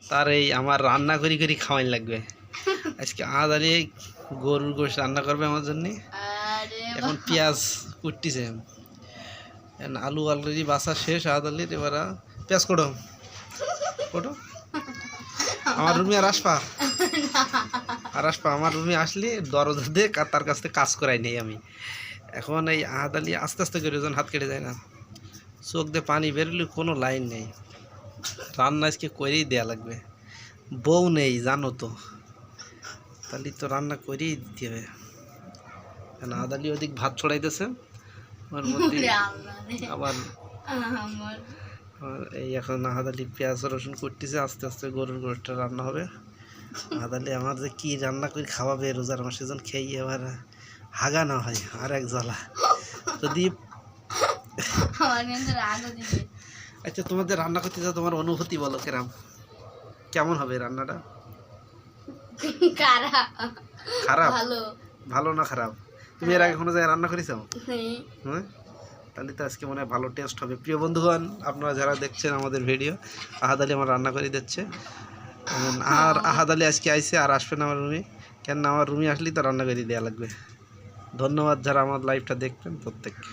তার এই আমার রান্না করি করি খাওয়াই লাগবে। আজকে আদালি গরুর গোশ রান্না করবে আমার জন্য। এখন পেঁয়াজ কুটতিছে, আলু অলরেডি বাসা শেষ আদালির। এবার পেঁয়াজ কোটো কোটো আমার রুমে আর আসপা আমার রুমে আসলে দরজা দিয়ে তার কাছ থেকে কাজ করাই নেই আমি। এখন এই আদালি আস্তে আস্তে করে যখন হাত কেটে যায় না, চোখ দিয়ে পানি বেরোলে কোনো লাইন নেই। রান্না আজকে করেই দেয়া লাগবে, বউ নেই জানো তো, তাহলে তো রান্না করেই দিতে হবে। কেন আদালি ওদিক ভাত ছড়াইতেছে, ওর মধ্যে আবার এই এখন আদালি পেঁয়াজ রসুন করতেছে। আস্তে আস্তে গরুর গোশটা রান্না হবে। আদালি আমার যে কি রান্না করে খাওয়াবে রোজার মাসে, যখন খেয়ে আবার হাগা না হয় আর এক জ্বালা। যদি আচ্ছা তোমাদের রান্না করতে যাও, তোমার অনুভূতি বলো কেরাম, কেমন হবে রান্নাটা? খারাপ? ভালো না খারাপ? তুমি এর আগে কোনো জায়গায় রান্না করেছো? হ্যাঁ, তাহলে তো আজকে মনে হয় ভালো টেস্ট হবে। প্রিয় বন্ধুগণ, আপনারা যারা দেখছেন আমাদের ভিডিও, আহাদ আলী আমার রান্না করে দিচ্ছে। আর আহাদ আলী আজকে আইসে আর আসবে না আমার রুমে, কেন আমার রুমে আসলেই তো রান্না করে দেওয়া লাগবে। ধন্যবাদ যারা আমার লাইভটা দেখবেন প্রত্যেককে।